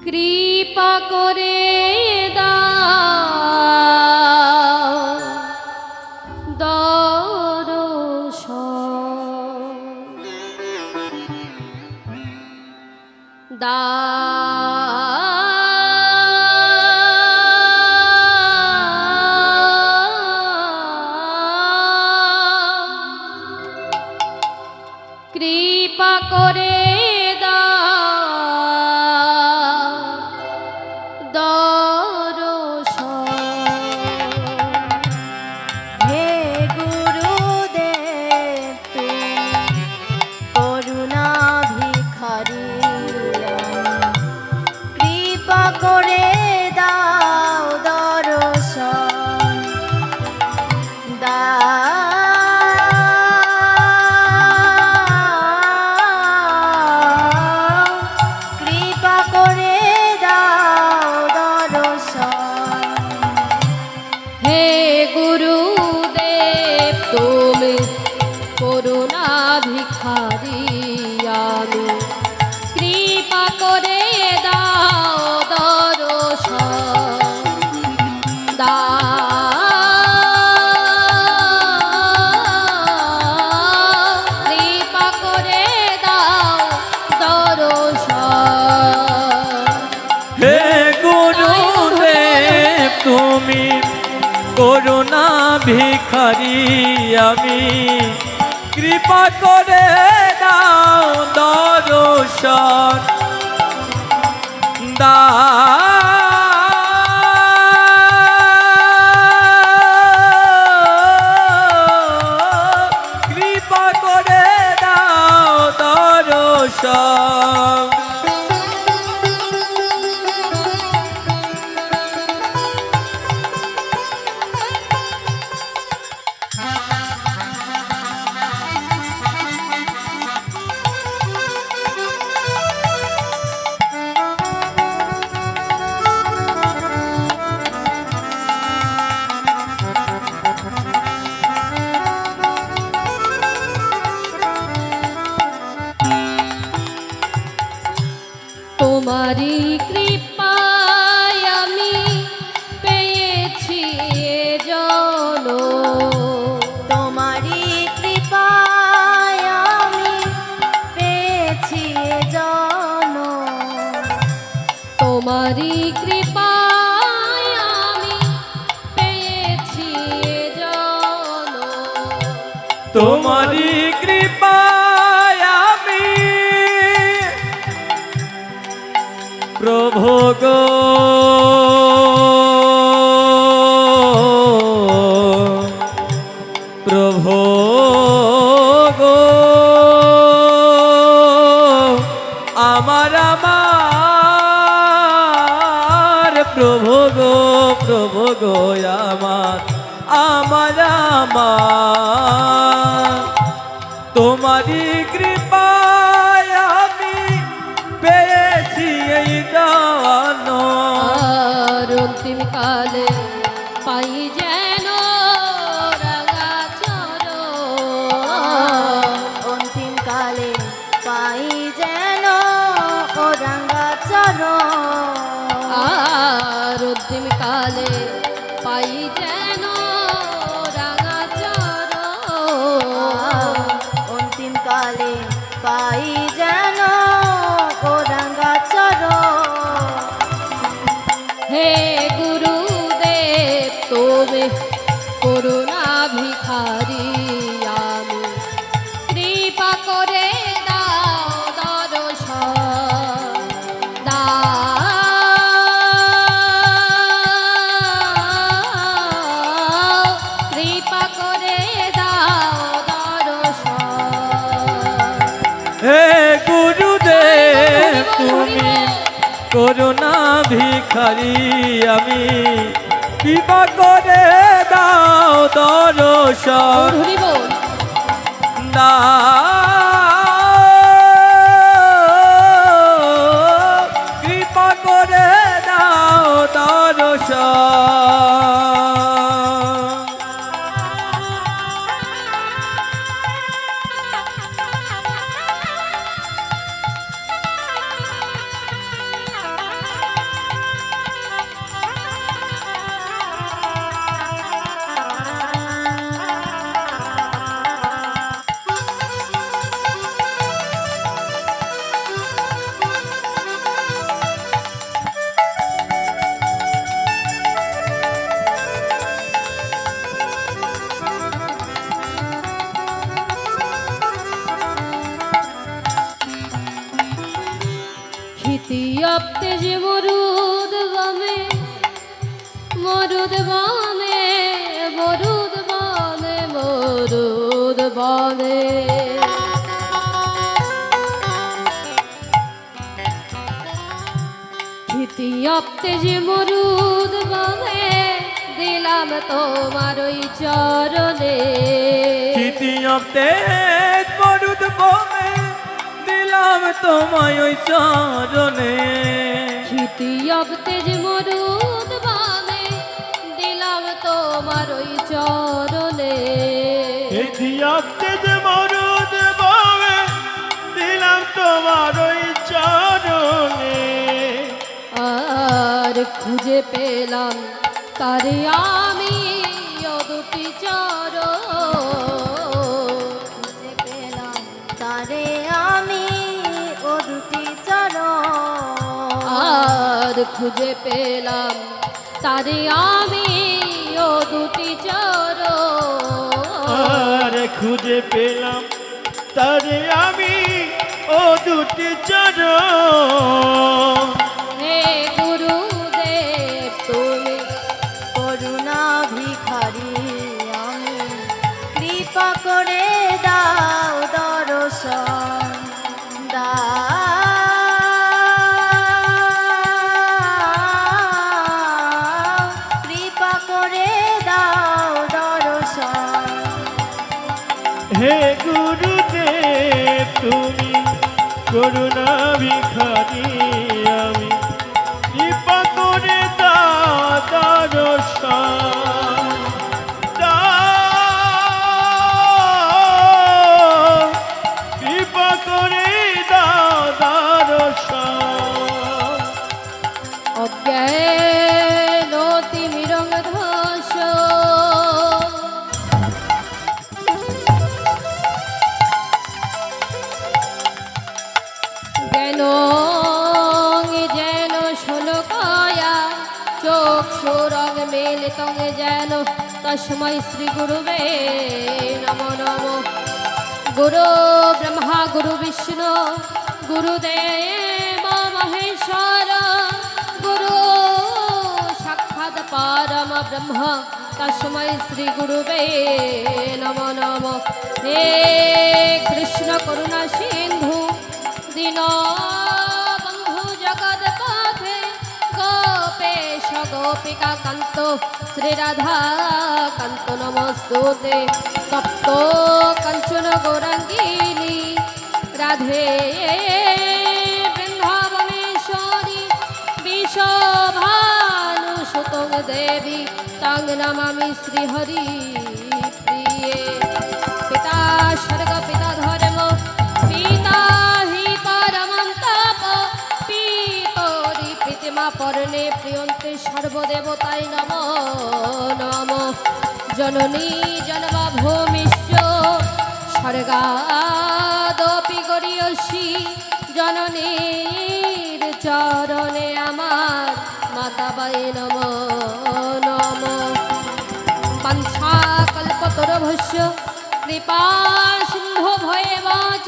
কৃপা করে দাও দর্শন কৃপা করে ভিখারি আমি কৃপা করে দাও দর্শন কৃপা করে দাও দর্শন হে গুরুদেব তুমি করুণা ভিখারি আমি কৃপা করে দাও দর্শন কৃপা করে দাও দর্শন তোমারি কৃপায় আমি পেয়েছি জন তোমারি কৃপায় আমি পেয়েছি জন তোমারি কৃপায় আমি পেয়েছি জন তোমারি কৃপায় আমি প্রভু গো প্রভু গো আমার প্রভু গো আমার তোমারি কৃপায় আমি পেয়েছি এই দান আর অন্তিম কালে পাই যেন রাঙা চরণ অন্তিম কালে পাই যেন ও রাঙা চরণ আর অন্তিম কালে পাই যেন রাঙা চরণ অন্তিম কালে পাই যেন ও রাঙা চরণ হে গুরুদেব তুমি করুণা ভিখারি আমি কৃপা করে দাও দর্শন কৃপা করে দাও দর্শন হে গুরুদেব তুমি করুণা ভিখারি আমি কৃপা করে দাও দর্শন কৃপা করে দাও দর্শন আপতে যে মরুদ বামে মরুদ বামে মরুদ বামে মরুদ বামে খিতি আপতে যে মরুদ বামে দিলাম তোমার ওই চরণে তৃতীয়তে মরুদ বমে দিলাম তোমায় ওই চরণে খিতি আপতে যে মরুদ বামে দিলাম তোমার ওই চরণে তৃতীয়তে যে মরুদ বামে দিলাম তোমার ওই চরণে আর খুঁজে পেলাম তারে আমি ও দুটি খুঁজে পেলাম তারে আমি ও দুটি চরণ আর খুঁজে পেলাম তারে আমি ও দুটি আর খুঁজে পেলাম তারে আমি ও দুটি চরণ হে গুরুদেব তুমি করুণা ভিখারি আমি কৃপা করে দাও দর্শন দাও কৃপা করে দাও দর্শন হে গুরুদেব তুমি করুণা ভিখারি আমি কৃপা করে দাও দর্শন দাও কৃপা করে দাও দর্শন অজ্ঞান তিমিরঙ্গ ধস জ্ঞান যেন শোলকায়া চোখ সুরং মেলিতং যেন তস্मै শ্রী গুরুবে নমো নমো গুরু ব্রহ্মা গুরু বিষ্ণু গুরুদেব মহেশ্বর গুরু সাক্ষাৎ পরম ব্রহ্ম তস্मै শ্রী গুরুবে নমো নমো হে কৃষ্ণ করুণা সিন্ধু দীন বন্ধু জগৎপথে গোপেশ গোপিকা কান্ত শ্রী রাধা কান্ত নমস্তুতে তপ্ত কাঞ্চন গৌরাঙ্গিনী রাধে বৃন্দাবনেশ্বরী বিশ্বভানুসুতং দেবী তাং নমামি শ্রীহরি প্রিয়ে পিতা স্বর্গ পিতা ধর্ম পিতা হি পরমং তপ পিতরি প্রীতিমা পরণে প্রিয়ন্তে সর্বদেবতায় নমো নমো জননী জনমা ভূমিশ্চ স্বর্গাদপি গরীয়সী জননীর চরণে আমার মাতা বাই নমো নমো পঞ্চাকল্পতরুভ্যশ্চ কৃপা সিন্ধু ভয়েবাচ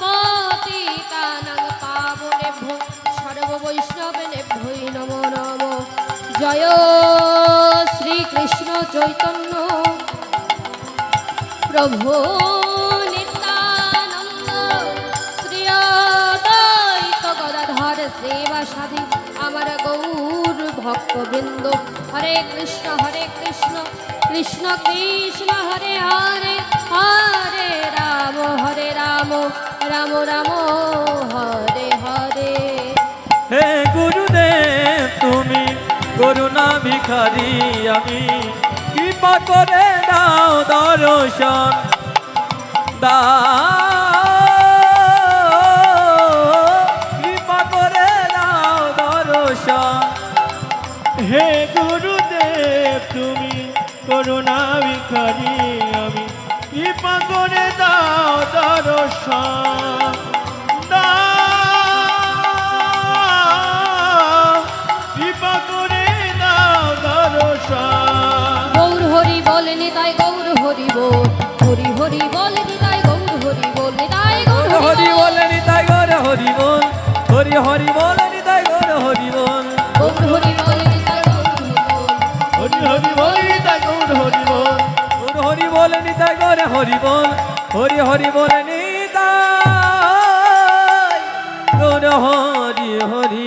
পতিতানাং পাবনেভ্যো সর্ববৈষ্ণবেনেভ্যো নমো নমো জয় শ্রীকৃষ্ণ চৈতন্য প্রভু নিত্যানন্দ শ্রী অদ্বৈত গদাধর শ্রীবাসাদি আমার গৌর ভক্তবৃন্দ হরে কৃষ্ণ কৃষ্ণ কৃষ্ণ হরে হরে হরে রাম রাম রাম হরে হরে হে গুরুদেব তুমি করুণা ভিখারি আমি কৃপা করে দাও দর্শন দাও কৃপা করে দাও দর্শন হে গুরুদেব তুমি করুণা ভিখারি আমি কৃপা করে দাও দর্শন দাও কৃপা করে দাও দর্শন গৌর হরি বলেনি তাই গৌর হরি বল হরি হরি বলেনি তাই গৌর হরি বলেনি তাই গৌর হরি বলে নিতাই গৌর হরি বল হরি হরি বলে নিতাই গৌর হরি বল নিতাই গৌর হরি বল গৌর হরি বল নিতাই গৌর হরি বল হরি হরি বল নিতাই গৌর হরি হরি